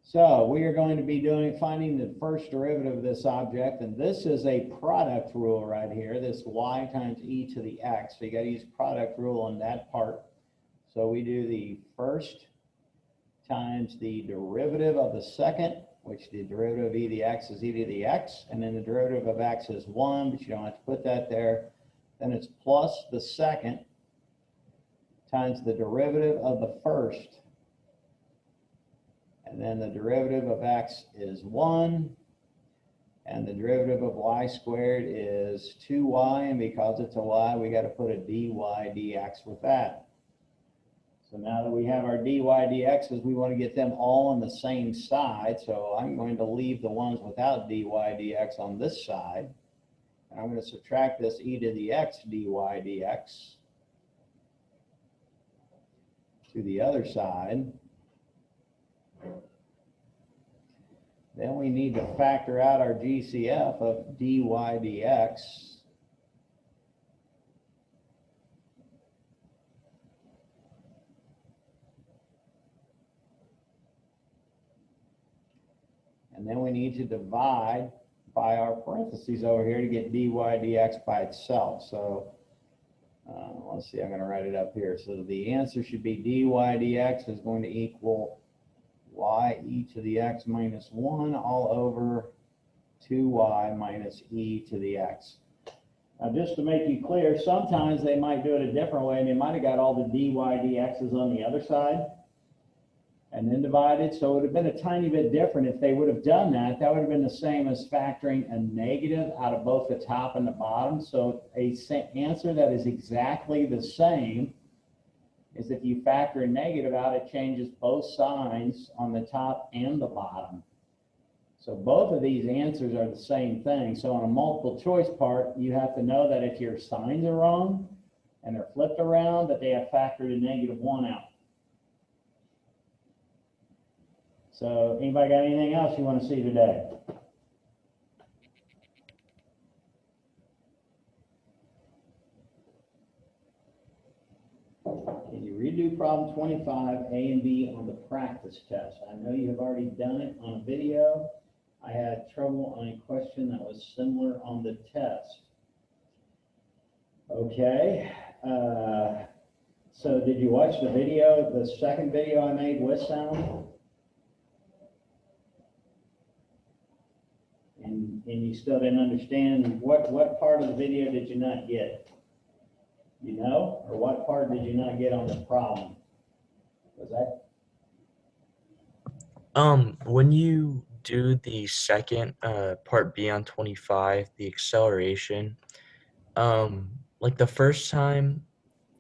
So we are going to be finding the first derivative of this object, and this is a product rule right here, this y times e to the x. So you got to use product rule on that part. So we do the first times the derivative of the second, which the derivative of e to the x is e to the x, and then the derivative of x is 1, but you don't have to put that there. Then it's plus the second times the derivative of the first. And then the derivative of x is 1. And the derivative of y squared is 2y. And because it's a y, we got to put a dy dx with that. So now that we have our dy dx's, we want to get them all on the same side. So I'm going to leave the ones without dy dx on this side. And I'm going to subtract this e to the x dy dx to the other side. Then we need to factor out our GCF of dy dx. And then we need to divide by our parentheses over here to get dy dx by itself. So let's see, I'm going to write it up here. So the answer should be dy dx is going to equal y e to the x minus 1 all over 2y minus e to the x. Now just to make you clear, sometimes they might do it a different way, and they might have got all the dy dx's on the other side and then divided. So it would have been a tiny bit different if they would have done that. That would have been the same as factoring a negative out of both the top and the bottom. So a answer that is exactly the same is if you factor a negative out, it changes both signs on the top and the bottom. So both of these answers are the same thing. So on a multiple choice part, you have to know that if your signs are wrong and they're flipped around, that they have factored a -1 out. So anybody got anything else you want to see today? Can you redo problem 25, A and B on the practice test? I know you have already done it on a video. I had trouble on a question that was similar on the test. Okay. So did you watch the video, the second video I made with sound? And you still didn't understand what part of the video did you not get? You know, or what part did you not get on the problem? Was that? When you do the second part B on 25, the acceleration, like the first time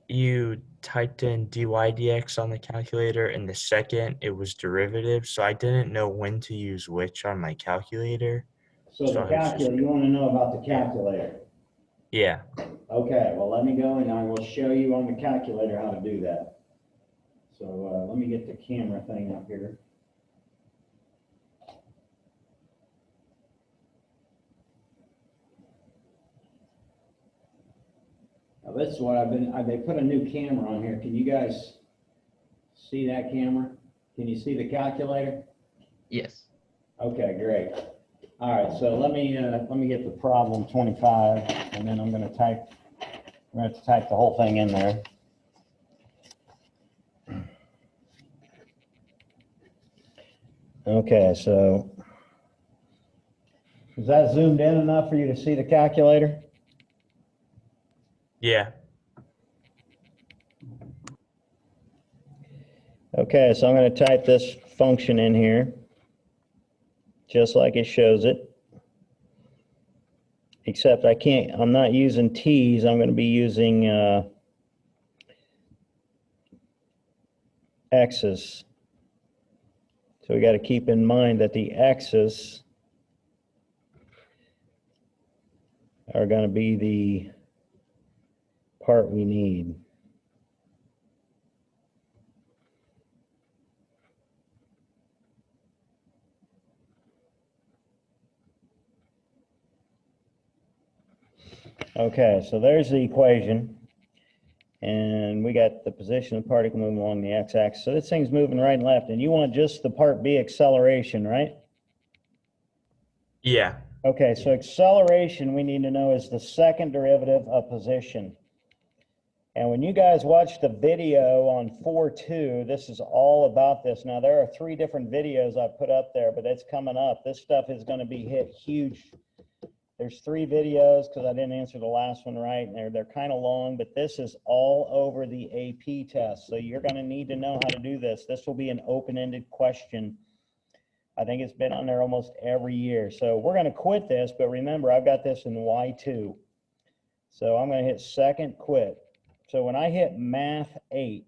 you typed in dy dx on the calculator, and the second it was derivative, so I didn't know when to use which on my calculator. So the calculator, you want to know about the calculator? Yeah. Okay, well, let me go and I will show you on the calculator how to do that. So let me get the camera thing up here. Now this is what they put a new camera on here. Can you guys see that camera? Can you see the calculator? Yes. Okay, great. All right, so let me get the problem 25, and then I'm going to type the whole thing in there. Okay, so is that zoomed in enough for you to see the calculator? Yeah. Okay, so I'm going to type this function in here, just like it shows it. Except I'm not using t's, I'm going to be using x's. So we got to keep in mind that the x's are going to be the part we need. Okay, so there's the equation. And we got the position of the particle moving along the x-axis. So this thing's moving right and left, and you want just the part B acceleration, right? Yeah. Okay, so acceleration we need to know is the second derivative of position. And when you guys watch the video on 4.2, this is all about this. Now, there are 3 different videos I put up there, but it's coming up. This stuff is going to be hit huge. There's 3 videos because I didn't answer the last one right, and they're kind of long, but this is all over the AP test. So you're going to need to know how to do this. This will be an open-ended question. I think it's been on there almost every year. So we're going to quit this, but remember, I've got this in Y2. So I'm going to hit second quit. So when I hit math 8,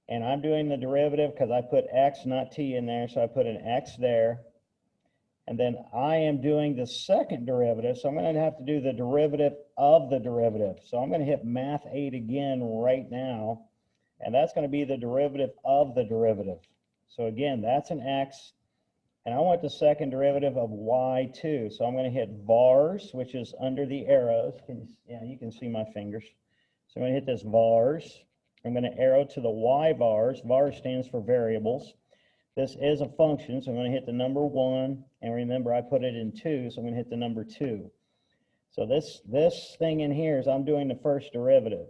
and I'm doing the derivative because I put x, not t in there, so I put an x there. And then I am doing the second derivative, so I'm going to have to do the derivative of the derivative. So I'm going to hit math 8 again right now, and that's going to be the derivative of the derivative. So again, that's an x, and I want the second derivative of y2. So I'm going to hit vars, which is under the arrows. Yeah, you can see my fingers. So I'm going to hit this vars. I'm going to arrow to the y vars. Vars stands for variables. This is a function, so I'm going to hit the number 1, and remember I put it in 2, so I'm going to hit the number 2. So this thing in here is I'm doing the first derivative.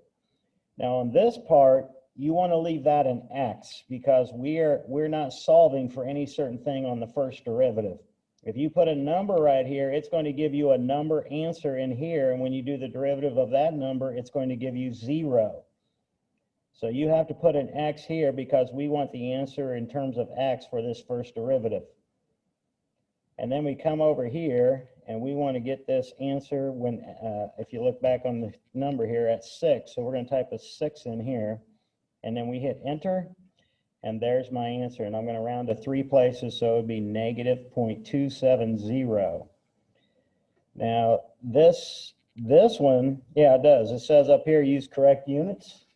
Now on this part, you want to leave that an x because we're not solving for any certain thing on the first derivative. If you put a number right here, it's going to give you a number answer in here, and when you do the derivative of that number, it's going to give you 0. So you have to put an x here because we want the answer in terms of x for this first derivative. And then we come over here and we want to get this answer when, if you look back on the number here at 6, so we're going to type a 6 in here, and then we hit enter, and there's my answer. And I'm going to round to 3 places, so it would be negative 0.270. Now this one, yeah, it does. It says up here, use correct units.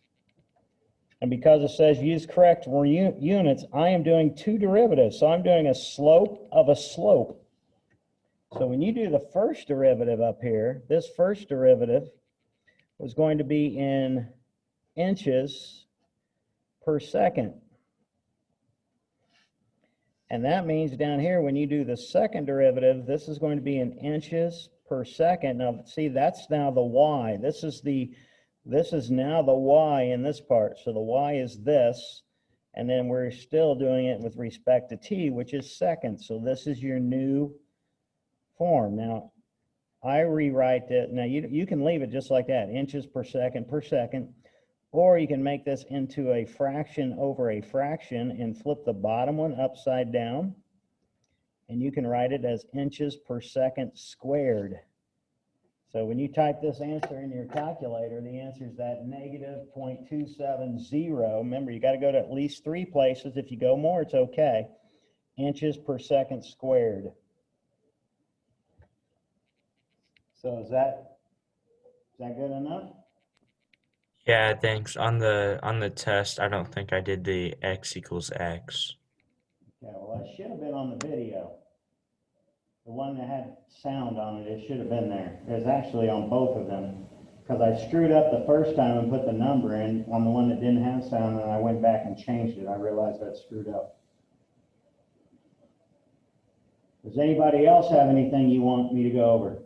And because it says use correct units, I am doing 2 derivatives. So I'm doing a slope of a slope. So when you do the first derivative up here, this first derivative was going to be in inches per second. And that means down here, when you do the second derivative, this is going to be in inches per second. Now, see, that's now the y. This is now the y in this part. So the y is this, and then we're still doing it with respect to t, which is seconds. So this is your new form. Now, I rewrite it. Now, you can leave it just like that, inches per second, or you can make this into a fraction over a fraction and flip the bottom one upside down, and you can write it as inches per second squared. So when you type this answer in your calculator, the answer is that negative 0.270. Remember, you got to go to at least 3 places. If you go more, it's okay. Inches per second squared. So is that good enough? Yeah, thanks. On the test, I don't think I did the x equals x. Okay, well, that should have been on the video. The one that had sound on it, it should have been there. It's actually on both of them. Because I screwed up the first time and put the number in on the one that didn't have sound, and I went back and changed it. I realized I screwed up. Does anybody else have anything you want me to go over?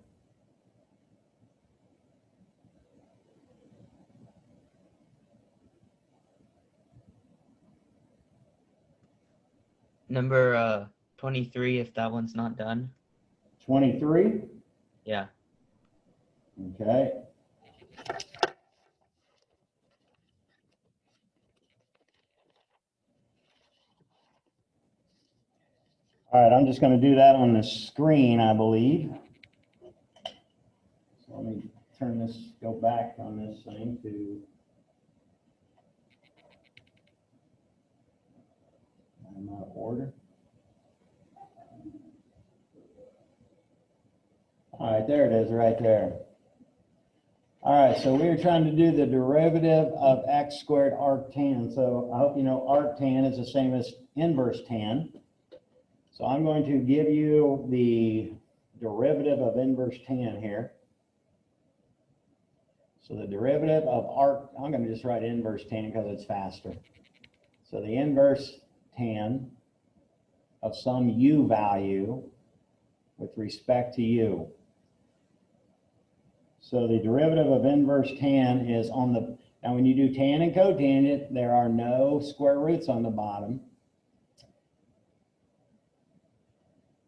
Number 23, if that one's not done. 23? Yeah. Okay. All right, I'm just going to do that on the screen, I believe. So let me turn this, go back on this thing to I'm out of order. All right, there it is right there. All right, so we were trying to do the derivative of x squared arctan. So I hope you know arctan is the same as inverse tan. So I'm going to give you the derivative of inverse tan here. So the derivative of arc, I'm going to just write inverse tan because it's faster. So the inverse tan of some u value with respect to u. So the derivative of inverse tan is on the, now when you do tan and cotangent, there are no square roots on the bottom.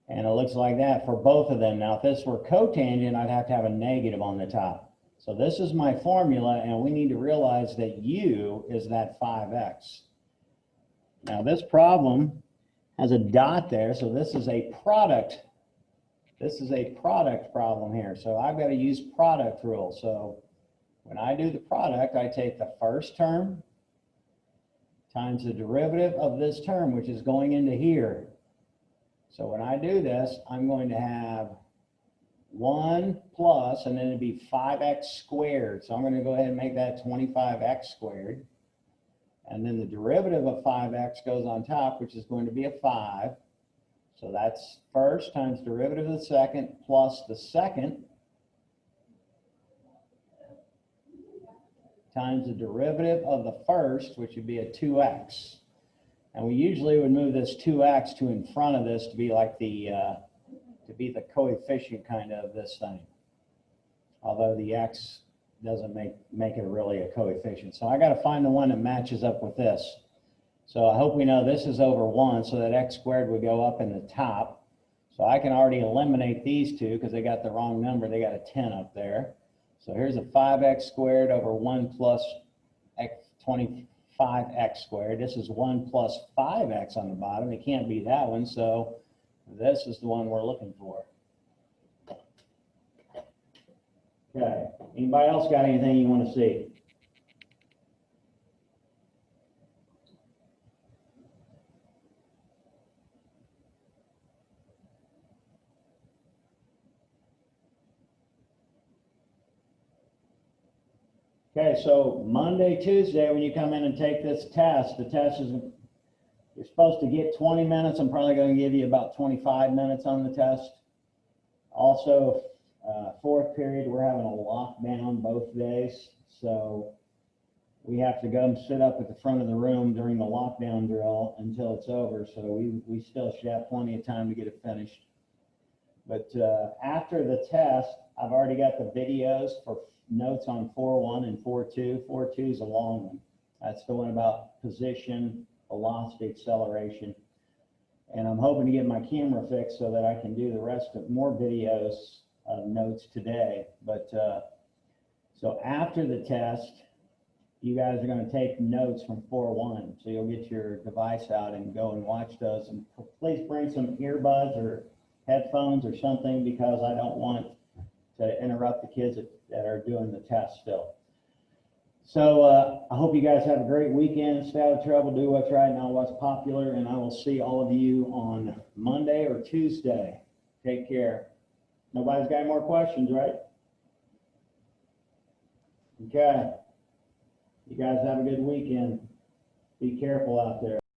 And it looks like that for both of them. Now, if this were cotangent, I'd have to have a negative on the top. So this is my formula, and we need to realize that u is that 5x. Now, this problem has a dot there, so this is a product. This is a product problem here. So I've got to use product rule. So when I do the product, I take the first term times the derivative of this term, which is going into here. So when I do this, I'm going to have 1 plus, and then it'd be 5x squared. So I'm going to go ahead and make that 25x squared. And then the derivative of 5x goes on top, which is going to be a 5. So that's first times derivative of the second plus the second times the derivative of the first, which would be a 2x. And we usually would move this 2x to in front of this to be like the coefficient kind of this thing. Although the x doesn't make it really a coefficient. So I got to find the one that matches up with this. So I hope we know this is over 1, so that x squared would go up in the top. So I can already eliminate these two because they got the wrong number. They got a 10 up there. So here's a 5x squared over 1 plus 25x squared. This is 1 plus 5x on the bottom. It can't be that one, so this is the one we're looking for. Okay, anybody else got anything you want to see? Okay, so Monday, Tuesday, when you come in and take this test, the test is, you're supposed to get 20 minutes. I'm probably going to give you about 25 minutes on the test. Also, fourth period, we're having a lockdown both days. So we have to go and sit up at the front of the room during the lockdown drill until it's over. So we still should have plenty of time to get it finished. But after the test, I've already got the videos for notes on 4.1 and 4.2. 4.2 is a long one. That's the one about position, velocity, acceleration. And I'm hoping to get my camera fixed so that I can do the rest of more videos notes today. But so after the test, you guys are going to take notes from 4.1. So you'll get your device out and go and watch those. And please bring some earbuds or headphones or something, because I don't want to interrupt the kids that are doing the test still. So I hope you guys have a great weekend. Stay out of trouble, do what's right, not what's popular, and I will see all of you on Monday or Tuesday. Take care. Nobody's got any more questions, right? Okay. You guys have a good weekend. Be careful out there.